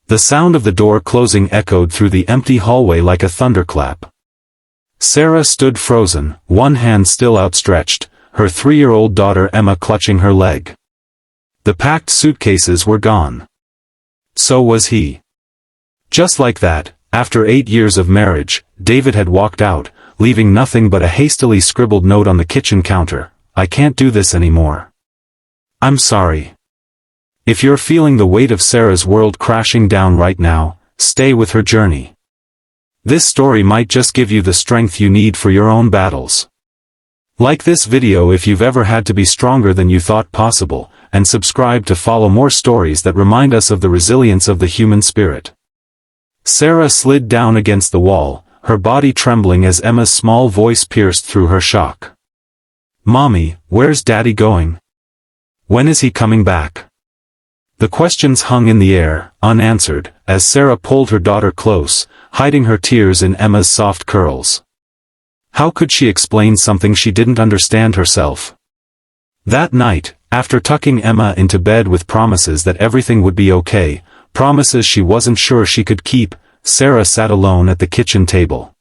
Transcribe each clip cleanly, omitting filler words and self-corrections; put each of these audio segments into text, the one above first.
The sound of the door closing echoed through the empty hallway like a thunderclap. Sarah stood frozen, one hand still outstretched, her 3-year-old daughter Emma clutching her leg. The packed suitcases were gone. So was he. Just like that, after 8 years of marriage, David had walked out, leaving nothing but a hastily scribbled note on the kitchen counter. "I can't do this anymore. I'm sorry." If you're feeling the weight of Sarah's world crashing down right now, stay with her journey. This story might just give you the strength you need for your own battles. Like this video if you've ever had to be stronger than you thought possible, and subscribe to follow more stories that remind us of the resilience of the human spirit. Sarah slid down against the wall, her body trembling as Emma's small voice pierced through her shock. "Mommy, where's Daddy going? When is he coming back?" The questions hung in the air, unanswered, as Sarah pulled her daughter close, hiding her tears in Emma's soft curls. How could she explain something she didn't understand herself? That night, after tucking Emma into bed with promises that everything would be okay, promises she wasn't sure she could keep, Sarah sat alone at the kitchen table.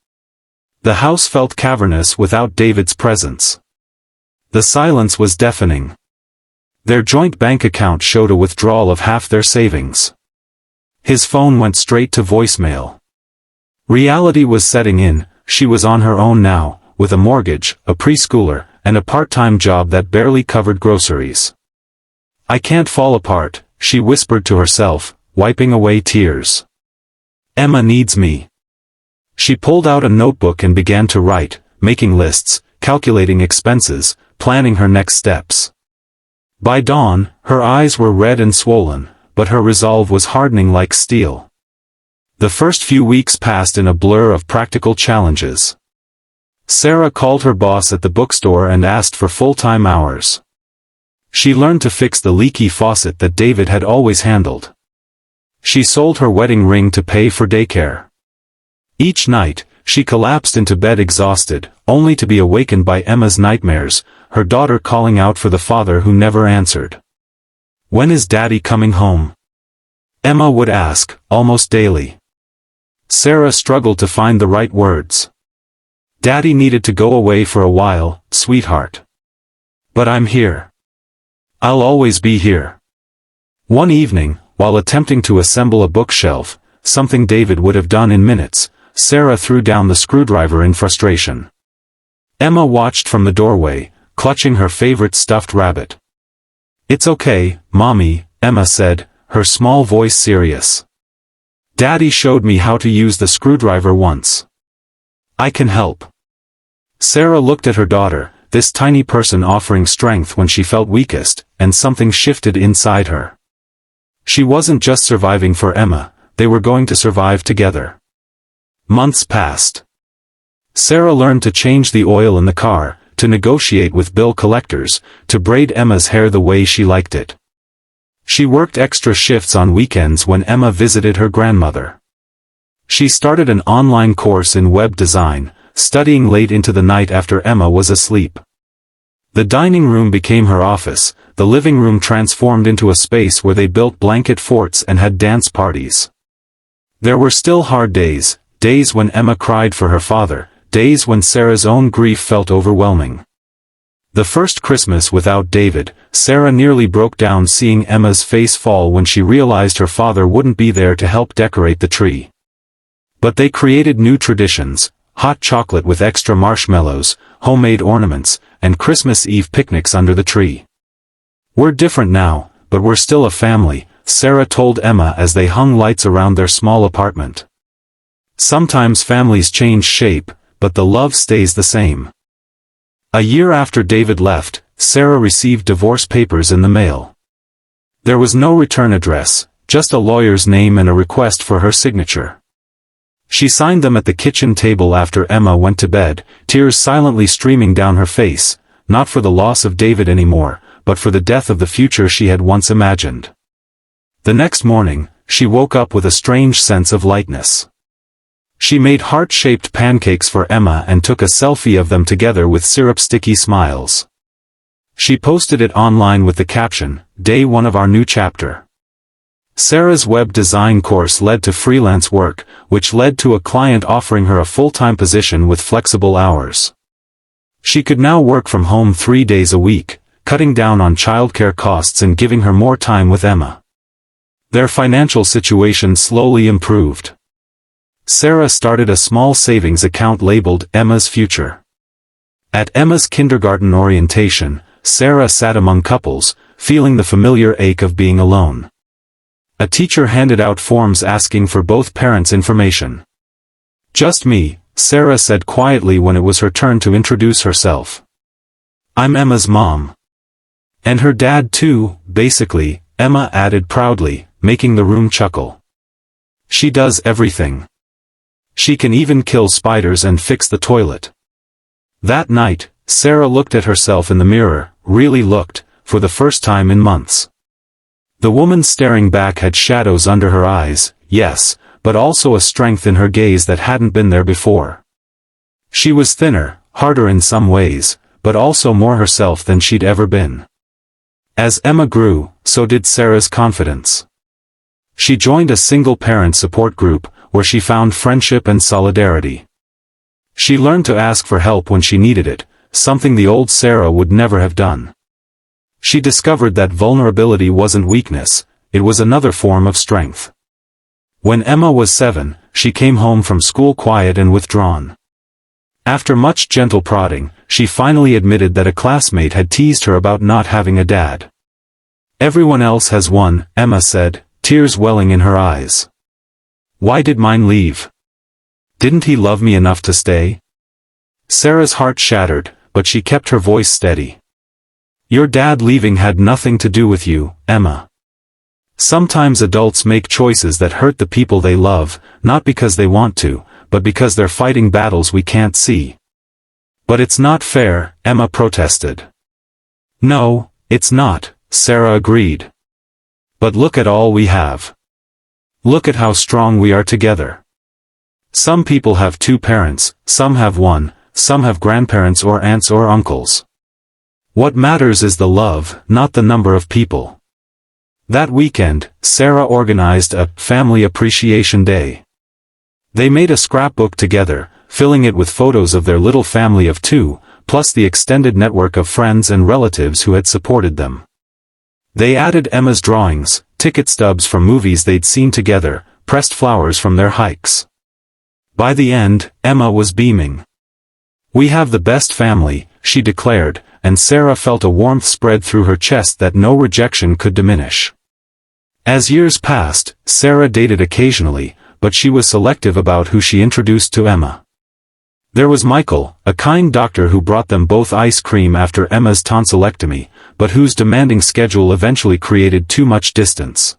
The house felt cavernous without David's presence. The silence was deafening. Their joint bank account showed a withdrawal of half their savings. His phone went straight to voicemail. Reality was setting in. She was on her own now, with a mortgage, a preschooler, and a part-time job that barely covered groceries. "I can't fall apart," she whispered to herself, wiping away tears. "Emma needs me." She pulled out a notebook and began to write, making lists, calculating expenses, planning her next steps. By dawn, her eyes were red and swollen, but her resolve was hardening like steel. The first few weeks passed in a blur of practical challenges. Sarah called her boss at the bookstore and asked for full-time hours. She learned to fix the leaky faucet that David had always handled. She sold her wedding ring to pay for daycare. Each night, she collapsed into bed exhausted, only to be awakened by Emma's nightmares, her daughter calling out for the father who never answered. "When is Daddy coming home?" Emma would ask, almost daily. Sarah struggled to find the right words. "Daddy needed to go away for a while, sweetheart. But I'm here. I'll always be here." One evening, while attempting to assemble a bookshelf, something David would have done in minutes, Sarah threw down the screwdriver in frustration. Emma watched from the doorway, clutching her favorite stuffed rabbit. "It's okay, Mommy," Emma said, her small voice serious. "Daddy showed me how to use the screwdriver once. I can help." Sarah looked at her daughter, this tiny person offering strength when she felt weakest, and something shifted inside her. She wasn't just surviving for Emma, they were going to survive together. Months passed. Sarah learned to change the oil in the car, to negotiate with bill collectors, to braid Emma's hair the way she liked it. She worked extra shifts on weekends when Emma visited her grandmother. She started an online course in web design, studying late into the night after Emma was asleep. The dining room became her office, the living room transformed into a space where they built blanket forts and had dance parties. There were still hard days, days when Emma cried for her father, days when Sarah's own grief felt overwhelming. The first Christmas without David, Sarah nearly broke down seeing Emma's face fall when she realized her father wouldn't be there to help decorate the tree. But they created new traditions, hot chocolate with extra marshmallows, homemade ornaments, and Christmas Eve picnics under the tree. "We're different now, but we're still a family," Sarah told Emma as they hung lights around their small apartment. "Sometimes families change shape, but the love stays the same." A year after David left, Sarah received divorce papers in the mail. There was no return address, just a lawyer's name and a request for her signature. She signed them at the kitchen table after Emma went to bed, tears silently streaming down her face, not for the loss of David anymore, but for the death of the future she had once imagined. The next morning, she woke up with a strange sense of lightness. She made heart-shaped pancakes for Emma and took a selfie of them together with syrup-sticky smiles. She posted it online with the caption, "Day 1 of our new chapter." Sarah's web design course led to freelance work, which led to a client offering her a full-time position with flexible hours. She could now work from home 3 days a week, cutting down on childcare costs and giving her more time with Emma. Their financial situation slowly improved. Sarah started a small savings account labeled Emma's Future. At Emma's kindergarten orientation, Sarah sat among couples, feeling the familiar ache of being alone. A teacher handed out forms asking for both parents' information. "Just me," Sarah said quietly when it was her turn to introduce herself. "I'm Emma's mom." "And her dad too, basically," Emma added proudly, making the room chuckle. "She does everything. She can even kill spiders and fix the toilet." That night, Sarah looked at herself in the mirror, really looked, for the first time in months. The woman staring back had shadows under her eyes, yes, but also a strength in her gaze that hadn't been there before. She was thinner, harder in some ways, but also more herself than she'd ever been. As Emma grew, so did Sarah's confidence. She joined a single-parent support group, where she found friendship and solidarity. She learned to ask for help when she needed it, something the old Sarah would never have done. She discovered that vulnerability wasn't weakness, it was another form of strength. When Emma was 7, she came home from school quiet and withdrawn. After much gentle prodding, she finally admitted that a classmate had teased her about not having a dad. "Everyone else has one," Emma said, tears welling in her eyes. "Why did mine leave? Didn't he love me enough to stay?" Sarah's heart shattered, but she kept her voice steady. "Your dad leaving had nothing to do with you, Emma. Sometimes adults make choices that hurt the people they love, not because they want to, but because they're fighting battles we can't see." "But it's not fair," Emma protested. "No, it's not," Sarah agreed. "But look at all we have. Look at how strong we are together. Some people have 2 parents, some have 1, some have grandparents or aunts or uncles. What matters is the love, not the number of people." That weekend, Sarah organized a Family Appreciation Day. They made a scrapbook together, filling it with photos of their little family of 2, plus the extended network of friends and relatives who had supported them. They added Emma's drawings, ticket stubs from movies they'd seen together, pressed flowers from their hikes. By the end, Emma was beaming. "We have the best family," she declared, and Sarah felt a warmth spread through her chest that no rejection could diminish. As years passed, Sarah dated occasionally, but she was selective about who she introduced to Emma. There was Michael, a kind doctor who brought them both ice cream after Emma's tonsillectomy, but whose demanding schedule eventually created too much distance.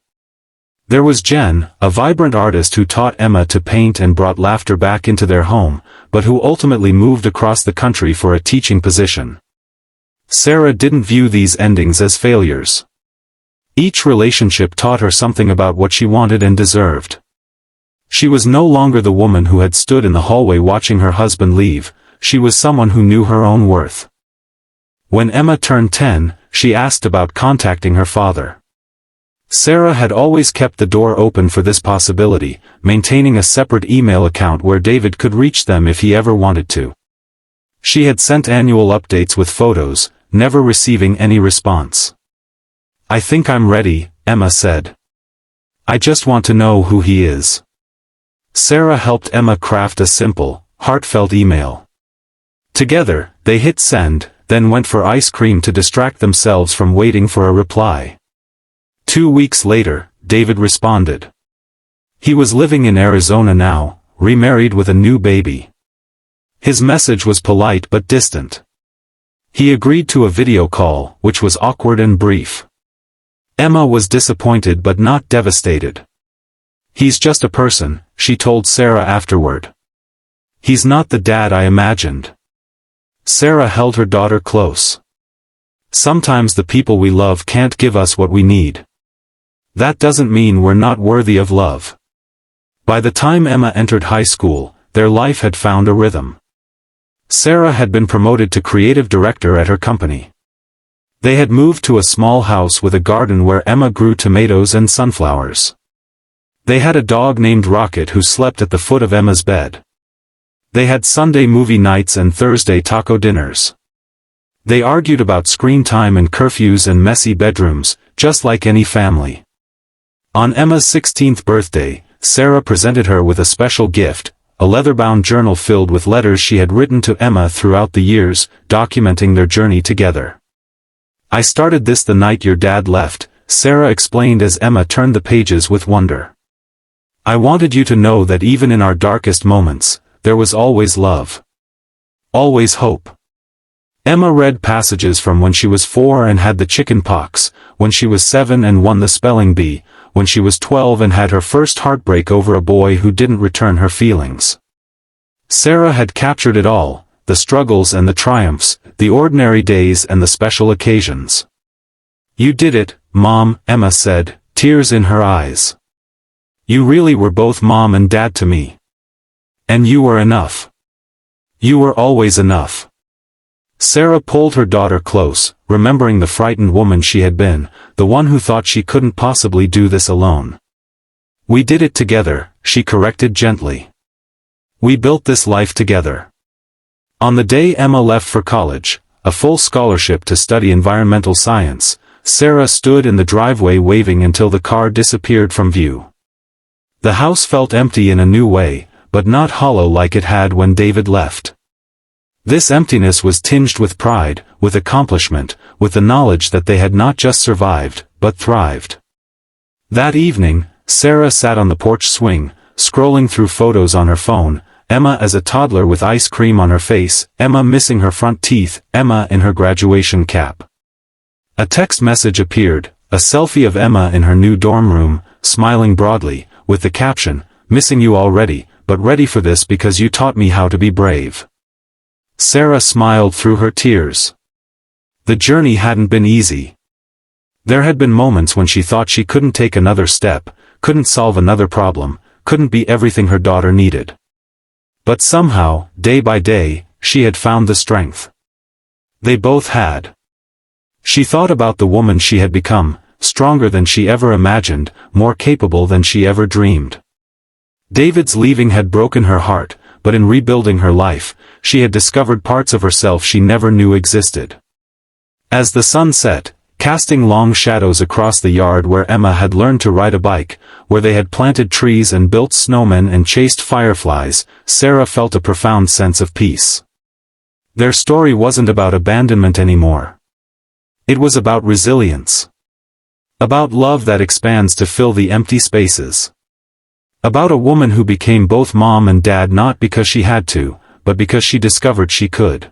There was Jen, a vibrant artist who taught Emma to paint and brought laughter back into their home, but who ultimately moved across the country for a teaching position. Sarah didn't view these endings as failures. Each relationship taught her something about what she wanted and deserved. She was no longer the woman who had stood in the hallway watching her husband leave, she was someone who knew her own worth. When Emma turned 10, she asked about contacting her father. Sarah had always kept the door open for this possibility, maintaining a separate email account where David could reach them if he ever wanted to. She had sent annual updates with photos, never receiving any response. "I think I'm ready," Emma said. "I just want to know who he is." Sarah helped Emma craft a simple, heartfelt email. Together, they hit send, then went for ice cream to distract themselves from waiting for a reply. 2 weeks later, David responded. He was living in Arizona now, remarried with a new baby. His message was polite but distant. He agreed to a video call, which was awkward and brief. Emma was disappointed but not devastated. "He's just a person," she told Sarah afterward. "He's not the dad I imagined." Sarah held her daughter close. "Sometimes the people we love can't give us what we need. That doesn't mean we're not worthy of love." By the time Emma entered high school, their life had found a rhythm. Sarah had been promoted to creative director at her company. They had moved to a small house with a garden where Emma grew tomatoes and sunflowers. They had a dog named Rocket who slept at the foot of Emma's bed. They had Sunday movie nights and Thursday taco dinners. They argued about screen time and curfews and messy bedrooms, just like any family. On Emma's 16th birthday, Sarah presented her with a special gift, a leather-bound journal filled with letters she had written to Emma throughout the years, documenting their journey together. "I started this the night your dad left," Sarah explained as Emma turned the pages with wonder. "I wanted you to know that even in our darkest moments, there was always love. Always hope." Emma read passages from when she was 4 and had the chicken pox, when she was 7 and won the spelling bee, when she was 12 and had her first heartbreak over a boy who didn't return her feelings. Sarah had captured it all, the struggles and the triumphs, the ordinary days and the special occasions. "You did it, Mom," Emma said, tears in her eyes. "You really were both Mom and Dad to me. And you were enough. You were always enough." Sarah pulled her daughter close, remembering the frightened woman she had been, the one who thought she couldn't possibly do this alone. "We did it together," she corrected gently. "We built this life together." On the day Emma left for college, a full scholarship to study environmental science, Sarah stood in the driveway waving until the car disappeared from view. The house felt empty in a new way, but not hollow like it had when David left. This emptiness was tinged with pride, with accomplishment, with the knowledge that they had not just survived, but thrived. That evening, Sarah sat on the porch swing, scrolling through photos on her phone, Emma as a toddler with ice cream on her face, Emma missing her front teeth, Emma in her graduation cap. A text message appeared, a selfie of Emma in her new dorm room, smiling broadly, with the caption, "Missing you already, but ready for this because you taught me how to be brave." Sarah smiled through her tears. The journey hadn't been easy. There had been moments when she thought she couldn't take another step, couldn't solve another problem, couldn't be everything her daughter needed. But somehow, day by day, she had found the strength. They both had. She thought about the woman she had become, stronger than she ever imagined, more capable than she ever dreamed. David's leaving had broken her heart, but in rebuilding her life, she had discovered parts of herself she never knew existed. As the sun set, casting long shadows across the yard where Emma had learned to ride a bike, where they had planted trees and built snowmen and chased fireflies, Sarah felt a profound sense of peace. Their story wasn't about abandonment anymore. It was about resilience. About love that expands to fill the empty spaces. About a woman who became both mom and dad not because she had to, but because she discovered she could.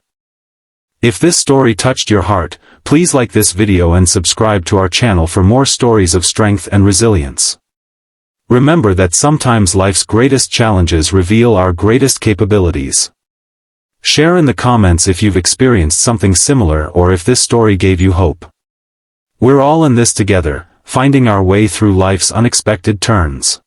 If this story touched your heart, please like this video and subscribe to our channel for more stories of strength and resilience. Remember that sometimes life's greatest challenges reveal our greatest capabilities. Share in the comments if you've experienced something similar or if this story gave you hope. We're all in this together, finding our way through life's unexpected turns.